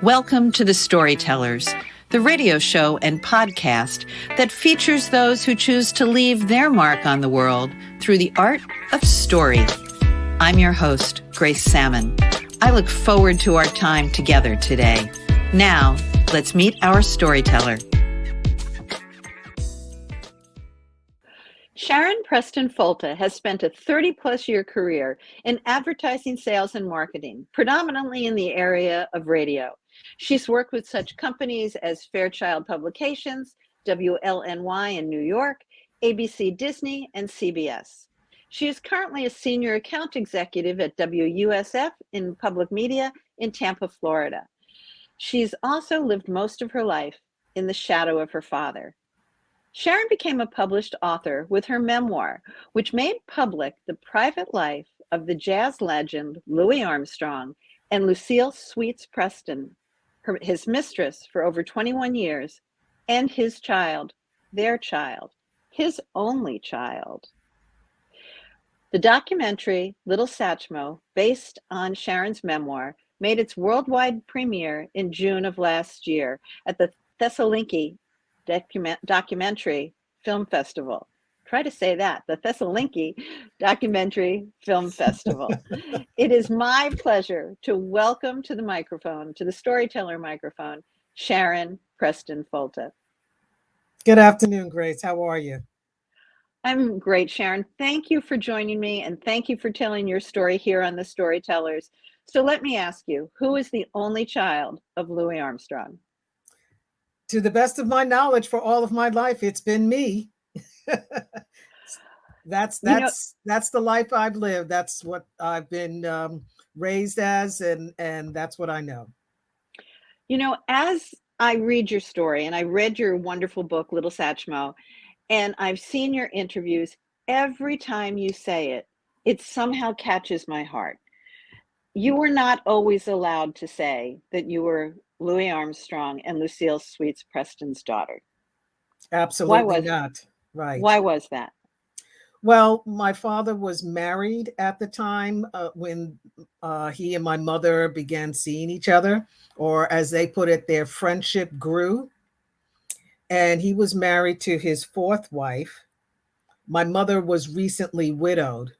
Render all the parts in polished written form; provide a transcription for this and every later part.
Welcome to the Storytellers, the radio show and podcast that features those who choose to leave their mark on the world through the art of story. I'm your host, Grace Salmon. I look forward to our time together today. Now, let's meet our storyteller. Sharon Preston-Folta has spent a 30-plus year career in advertising, sales, and marketing, predominantly in the area of radio. She's worked with such companies as Fairchild Publications, WLNY in New York, ABC Disney, and CBS. She is currently a senior account executive at WUSF in Public Media in Tampa, Florida. She's also lived most of her life in the shadow of her father. Sharon became a published author with her memoir, which made public the private life of the jazz legend Louis Armstrong and Lucille Sweets Preston, his mistress for over 21 years, and his child, their child, his only child. The documentary, Little Satchmo, based on Sharon's memoir, made its worldwide premiere in June of last year at the Thessaloniki Documentary Film Festival. Try to say that, the Thessaloniki Documentary Film Festival. It is my pleasure to welcome to the microphone, to the storyteller microphone, Sharon Preston-Folta. Good afternoon, Grace. How are you? I'm great, Sharon. Thank you for joining me, and thank you for telling your story here on the Storytellers. So let me ask you, who is the only child of Louis Armstrong? To the best of my knowledge, for all of my life, it's been me. That's the life I've lived. That's what I've been raised as, and that's what I know. You know, as I read your story, and I read your wonderful book, Little Satchmo, and I've seen your interviews, every time you say it, it somehow catches my heart. You were not always allowed to say that you were Louis Armstrong and Lucille Sweets Preston's daughter. Absolutely not. Right. Why was that? Well, my father was married at the time when he and my mother began seeing each other, or as they put it, their friendship grew. And he was married to his fourth wife. My mother was recently widowed.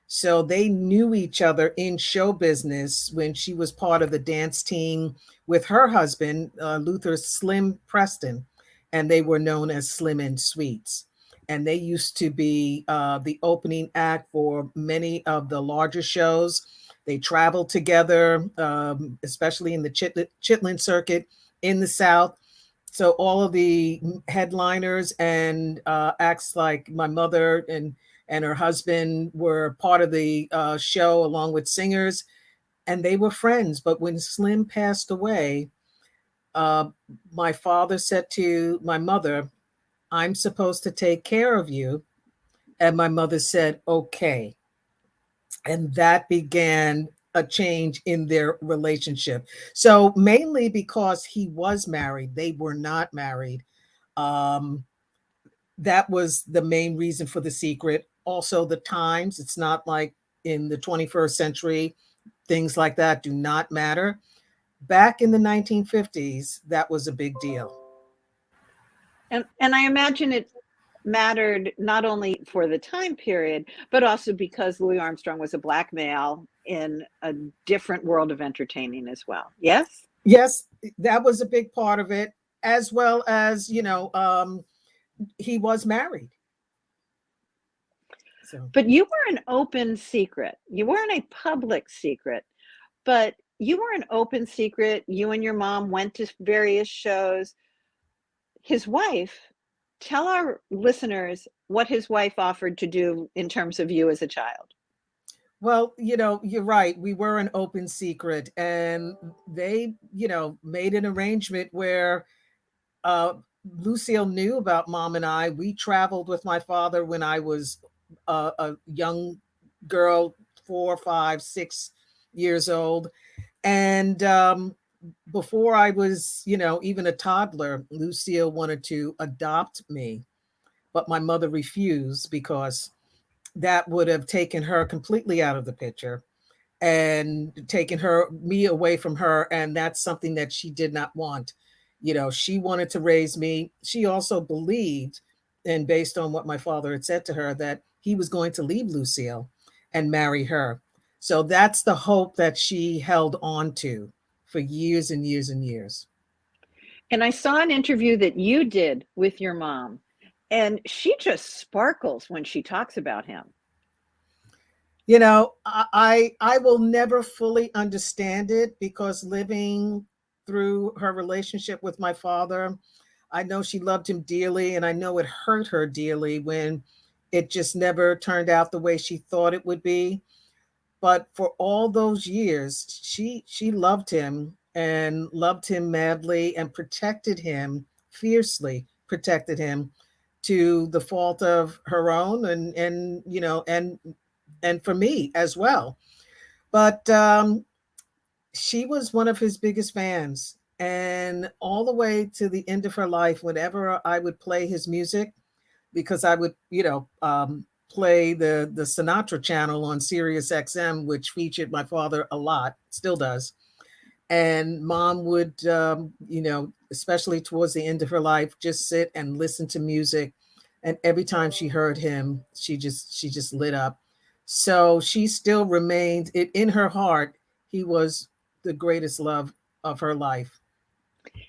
So they knew each other in show business when she was part of the dance team with her husband, Luther Slim Preston, and they were known as Slim and Sweets. And they used to be the opening act for many of the larger shows. They traveled together, especially in the Chitlin circuit in the South. So all of the headliners and acts like my mother and her husband were part of the show along with singers, and they were friends. But when Slim passed away, my father said to my mother, "I'm supposed to take care of you." And my mother said, "Okay." And that began a change in their relationship. So mainly because he was married, they were not married. That was the main reason for the secret. Also the times, it's not like in the 21st century, things like that do not matter. Back in the 1950s, that was a big deal. And I imagine it mattered not only for the time period, but also because Louis Armstrong was a Black male in a different world of entertaining as well. Yes? Yes, that was a big part of it, as well as, he was married. So. But you were an open secret. You weren't a public secret, but you were an open secret. You and your mom went to various shows. His wife, tell our listeners what his wife offered to do in terms of you as a child. Well, you're right. We were an open secret, and they, made an arrangement where Lucille knew about Mom and I. We traveled with my father when I was a young girl, 4, 5, 6 years old. And before I was, even a toddler, Lucille wanted to adopt me, but my mother refused because that would have taken her completely out of the picture. and taking me away from her. And that's something that she did not want. She wanted to raise me. She also believed, and based on what my father had said to her, that he was going to leave Lucille and marry her. So that's the hope that she held on to for years and years and years. And I saw an interview that you did with your mom, and she just sparkles when she talks about him. I will never fully understand it, because living through her relationship with my father, I know she loved him dearly, and I know it hurt her dearly when it just never turned out the way she thought it would be. But for all those years, she loved him, and loved him madly, and protected him fiercely, protected him to the fault of her own, and for me as well. But she was one of his biggest fans. And all the way to the end of her life, whenever I would play his music, because I would, play the Sinatra channel on Sirius XM, which featured my father a lot, still does. And mom would, especially towards the end of her life, just sit and listen to music. And every time she heard him, she just lit up. So she still remained it in her heart. He was the greatest love of her life.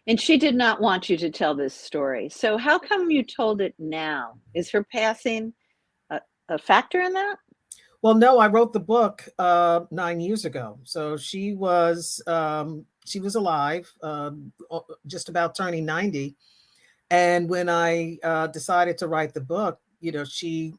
And she did not want you to tell this story. So how come you told it now? Is her passing a factor in that? Well, no, I wrote the book 9 years ago. So she was alive, just about turning 90. And when I decided to write the book, she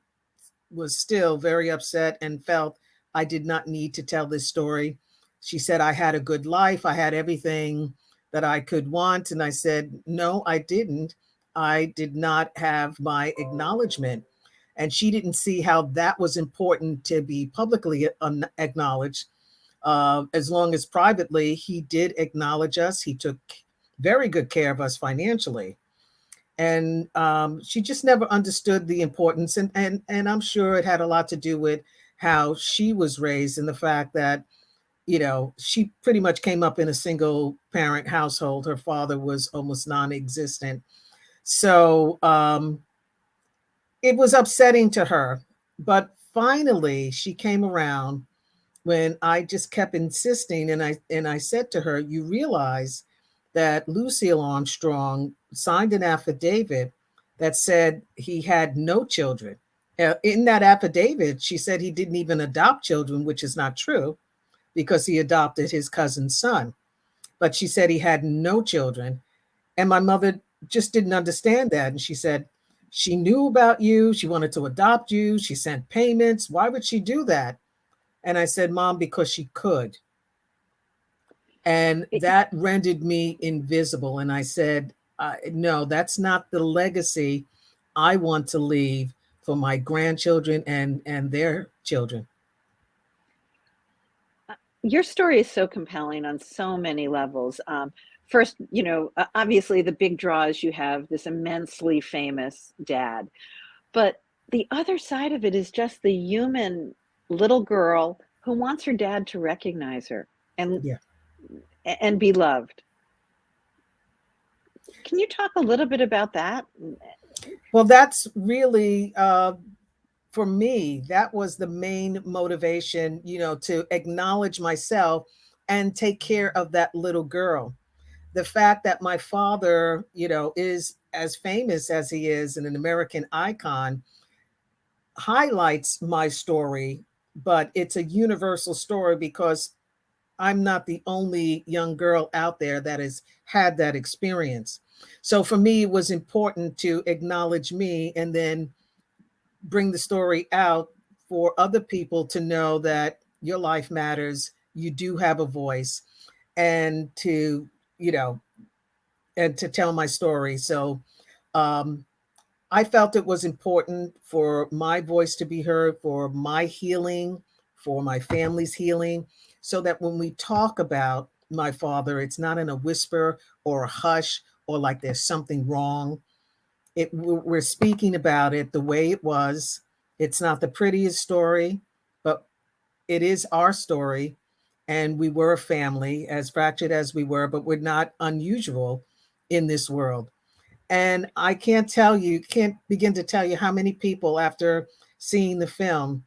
was still very upset and felt I did not need to tell this story. She said I had a good life. I had everything that I could want. And I said, no, I didn't. I did not have my acknowledgement. And she didn't see how that was important to be publicly acknowledged. As long as privately, he did acknowledge us. He took very good care of us financially. And she just never understood the importance. And I'm sure it had a lot to do with how she was raised, and the fact that, she pretty much came up in a single parent household. Her father was almost non-existent. So it was upsetting to her. But finally, she came around when I just kept insisting, and I said to her, "You realize that Lucille Armstrong signed an affidavit that said he had no children. In that affidavit, she said he didn't even adopt children, which is not true, because he adopted his cousin's son. But she said he had no children. And my mother just didn't understand that. And she said, she knew about you. She wanted to adopt you. She sent payments. Why would she do that? And I said, Mom, because she could. And that rendered me invisible. And I said, no, that's not the legacy I want to leave for my grandchildren and their children. Your story is so compelling on so many levels. First, obviously the big draw is you have this immensely famous dad, but the other side of it is just the human little girl who wants her dad to recognize her and Yeah. and be loved. Can you talk a little bit about that? Well, that's really, for me, that was the main motivation, to acknowledge myself and take care of that little girl. The fact that my father, is as famous as he is and an American icon highlights my story, but it's a universal story because I'm not the only young girl out there that has had that experience. So for me, it was important to acknowledge me and then bring the story out for other people to know that your life matters. You do have a voice, and to tell my story. So um, I felt it was important for my voice to be heard, for my healing, for my family's healing, so that when we talk about my father, it's not in a whisper or a hush or like there's something wrong. We're speaking about it the way it was. It's not the prettiest story, but it is our story. and we were a family, as fractured as we were, but we're not unusual in this world. And I can't begin to tell you how many people, after seeing the film,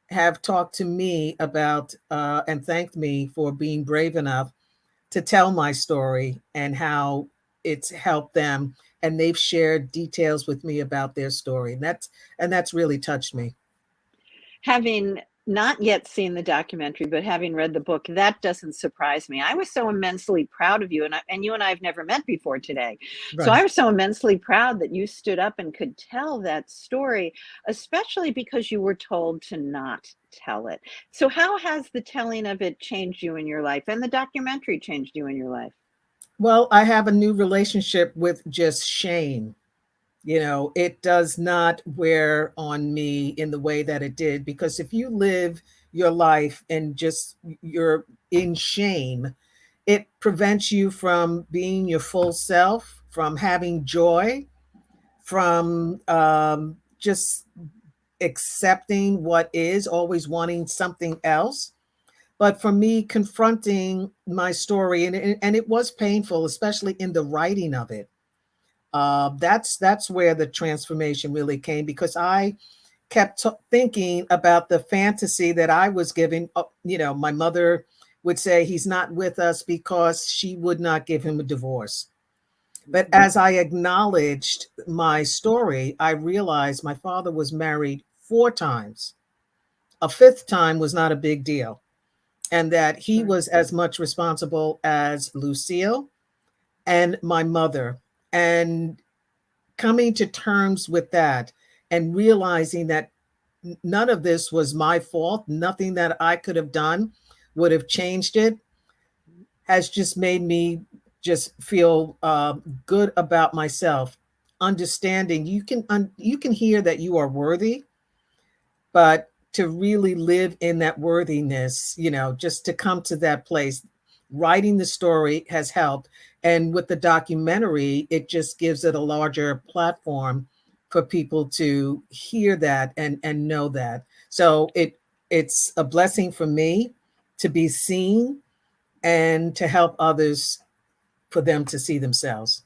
have talked to me about and thanked me for being brave enough to tell my story and how it's helped them. And they've shared details with me about their story. And that's really touched me. Having not yet seen the documentary, but having read the book, that doesn't surprise me. I was so immensely proud of you, and you and I have never met before today. So Right. I was so immensely proud that you stood up and could tell that story, especially because you were told to not tell it. So how has the telling of it changed you in your life, and the documentary changed you in your life? Well, I have a new relationship with just shame. It does not wear on me in the way that it did, because if you live your life and just you're in shame, it prevents you from being your full self, from having joy, from just accepting what is, always wanting something else. But for me, confronting my story, and it was painful, especially in the writing of it. That's where the transformation really came, because I kept thinking about the fantasy that I was giving. My mother would say he's not with us because she would not give him a divorce. But Mhm. as I acknowledged my story, I realized my father was married 4 times. A fifth time was not a big deal, and that he Sure. was as much responsible as Lucille and my mother. And coming to terms with that and realizing that none of this was my fault, nothing that I could have done would have changed it, has just made me just feel good about myself. Understanding you can hear that you are worthy, but to really live in that worthiness, just to come to that place, writing the story has helped. And with the documentary, it just gives it a larger platform for people to hear that and know that. So it's a blessing for me to be seen and to help others, for them to see themselves.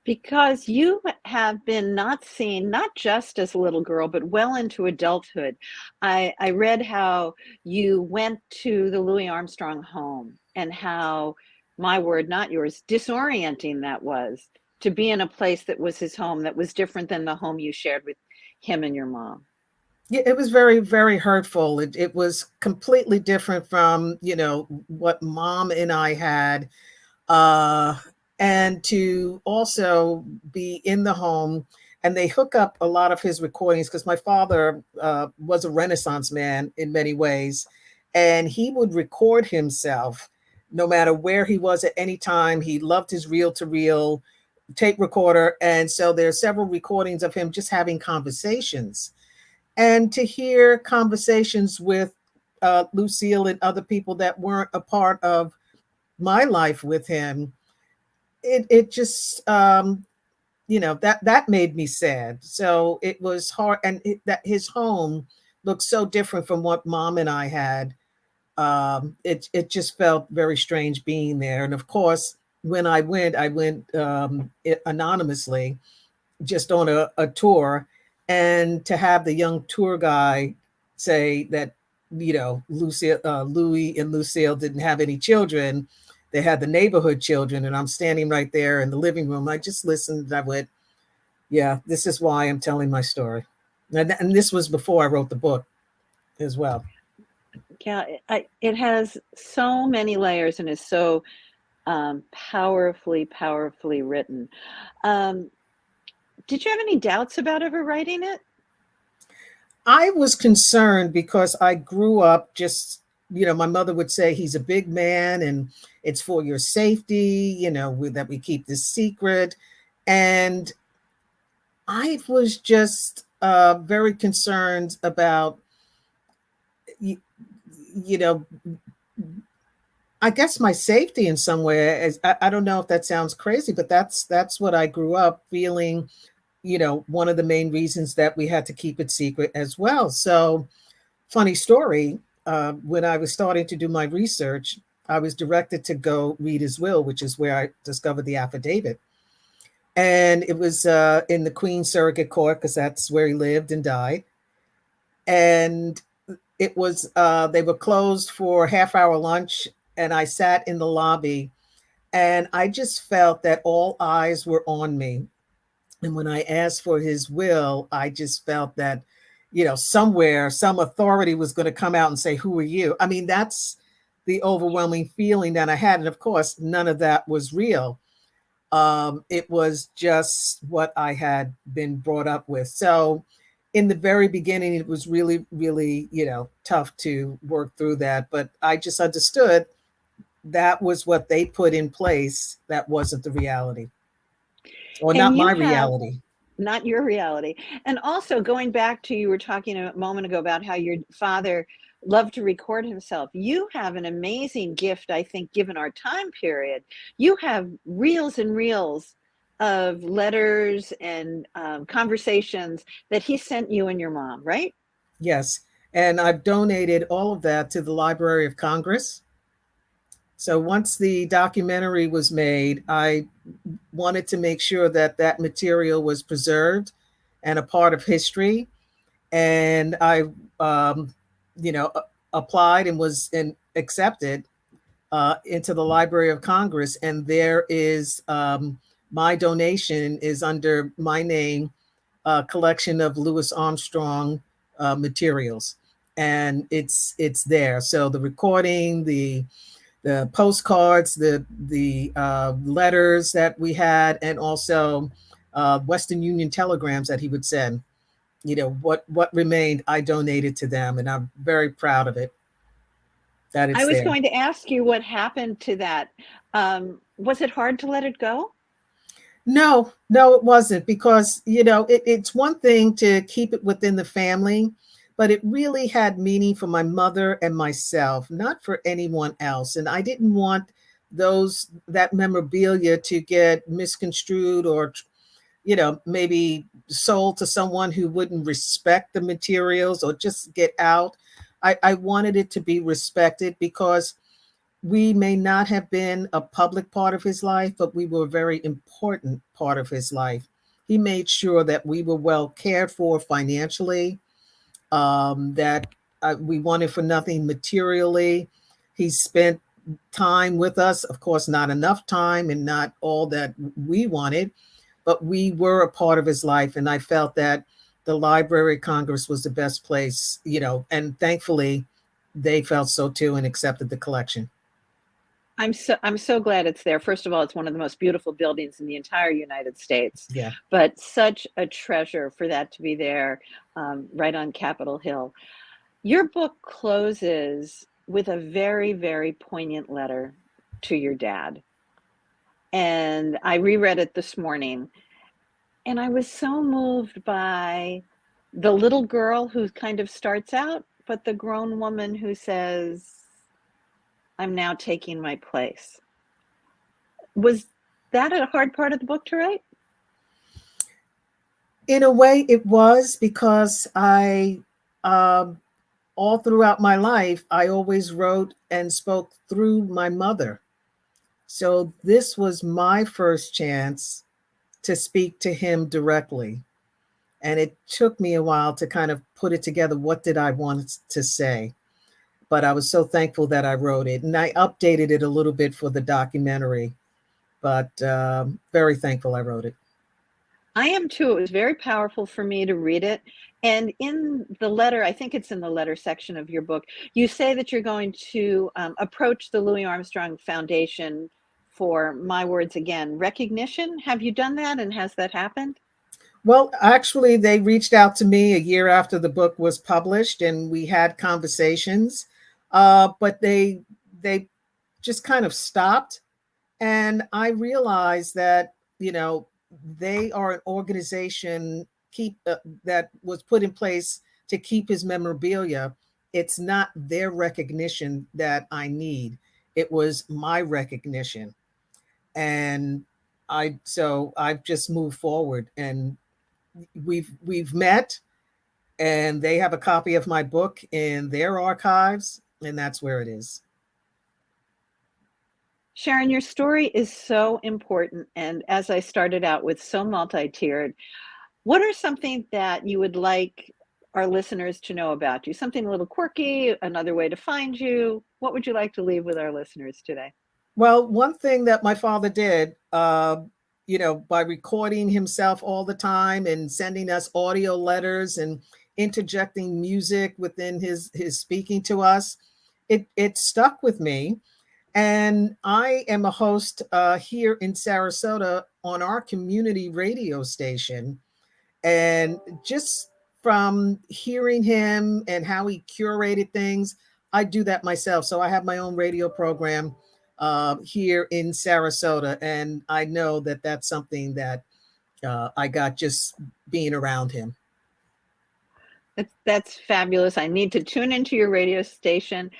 Because you have been not seen, not just as a little girl, but well into adulthood. I read how you went to the Louis Armstrong home, and how, my word, not yours, disorienting that was, to be in a place that was his home, that was different than the home you shared with him and your mom. Yeah, it was very, very hurtful. It was completely different from, what mom and I had. Uh, and to also be in the home, and they hook up a lot of his recordings, because my father was a Renaissance man in many ways. And he would record himself no matter where he was at any time. He loved his reel to reel tape recorder. And so there are several recordings of him just having conversations, and to hear conversations with Lucille and other people that weren't a part of my life with him, it just that made me sad. So it was hard, and that his home looked so different from what mom and I had. It just felt very strange being there. And of course, when I went anonymously, just on a tour, and to have the young tour guy say that, Louis and Lucille didn't have any children, they had the neighborhood children, and I'm standing right there in the living room. I just listened, and I went, yeah, this is why I'm telling my story. And this was before I wrote the book as well. Yeah, it has so many layers and is so powerfully, powerfully written. Um, did you have any doubts about ever writing it? I was concerned because I grew up just, my mother would say he's a big man and it's for your safety, that we keep this secret. And I was just very concerned about, you, you know, I guess my safety in some way. I don't know if that sounds crazy, but that's what I grew up feeling. One of the main reasons that we had to keep it secret as well. So, funny story. when I was starting to do my research, I was directed to go read his will, which is where I discovered the affidavit. And it was in the Queen's Surrogate Court, because that's where he lived and died. And it was, they were closed for half-hour lunch, and I sat in the lobby, and I just felt that all eyes were on me. And when I asked for his will, I just felt that, somewhere some authority was going to come out and say, "Who are you?" I mean, that's the overwhelming feeling that I had. And of course, none of that was real. It was just what I had been brought up with. So in the very beginning, it was really, really, tough to work through that. But I just understood that was what they put in place. That wasn't the reality, or And not you my have reality. not your reality. And also going back to, you were talking a moment ago about how your father loved to record himself. You have an amazing gift, I think, given our time period. You have reels and reels of letters and conversations that he sent you and your mom, right? Yes. And I've donated all of that to the Library of Congress. So once the documentary was made, I wanted to make sure that that material was preserved and a part of history. And I, um, you know, applied and was accepted into the Library of Congress. And there is my donation is under my name, collection of Louis Armstrong materials, and it's there. So the recording, the postcards, the letters that we had, and also Western Union telegrams that he would send. What remained, I donated to them, and I'm very proud of it that I it's was there. going to ask you what happened to that. Was it hard to let it go? No, no, it wasn't, because it's one thing to keep it within the family, but it really had meaning for my mother and myself, not for anyone else. And I didn't want that memorabilia to get misconstrued, or maybe sold to someone who wouldn't respect the materials or just get out. I wanted it to be respected, because we may not have been a public part of his life, but we were a very important part of his life. He made sure that we were well cared for financially, that we wanted for nothing materially. He spent time with us, of course, not enough time and not all that we wanted, but we were a part of his life. And I felt that the Library of Congress was the best place, and thankfully they felt so too and accepted the collection. I'm so glad it's there. First of all, it's one of the most beautiful buildings in the entire United States, Yeah. but such a treasure for that to be there, right on Capitol Hill. Your book closes with a very, very poignant letter to your dad. And I reread it this morning, and I was so moved by the little girl who kind of starts out, but the grown woman who says, "I'm now taking my place." Was that a hard part of the book to write? In a way, it was, because um, all throughout my life, I always wrote and spoke through my mother. So this was my first chance to speak to him directly. And it took me a while to kind of put it together. What did I want to say? But I was so thankful that I wrote it. And I updated it a little bit for the documentary, but very thankful I wrote it. I am too. It was very powerful for me to read it. And in the letter, I think it's in the letter section of your book, you say that you're going to approach the Louis Armstrong Foundation for, my words again, recognition. Have you done that, and has that happened? Well, actually, they reached out to me a year after the book was published, and we had conversations, but they just kind of stopped. And I realized that they are an organization that was put in place to keep his memorabilia. It's not their recognition that I need; it was my recognition. And I've just moved forward, and we've met, and they have a copy of my book in their archives, and that's where it is. Sharon, your story is so important, and as I started out with, so multi-tiered. What are something that you would like our listeners to know about you? Something a little quirky, another way to find you? What would you like to leave with our listeners today? Well, one thing that my father did, by recording himself all the time and sending us audio letters and interjecting music within his speaking to us, it stuck with me. And I am a host here in Sarasota on our community radio station. And just from hearing him and how he curated things, I do that myself. So I have my own radio program here in Sarasota. And I know that that's something that I got just being around him. That's fabulous. I need to tune into your radio station.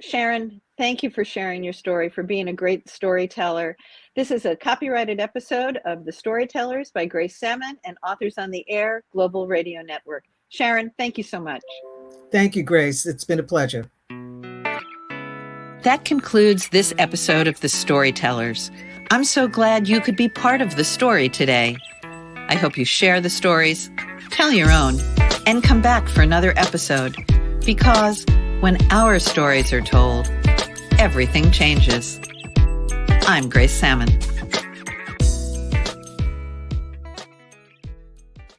Sharon, thank you for sharing your story, for being a great storyteller. This is a copyrighted episode of The Storytellers by Grace Salmon and Authors on the Air Global Radio Network. Sharon, thank you so much. Thank you, Grace. It's been a pleasure. That concludes this episode of The Storytellers. I'm so glad you could be part of the story today. I hope you share the stories, tell your own, and come back for another episode, because when our stories are told, everything changes. I'm Grace Salmon.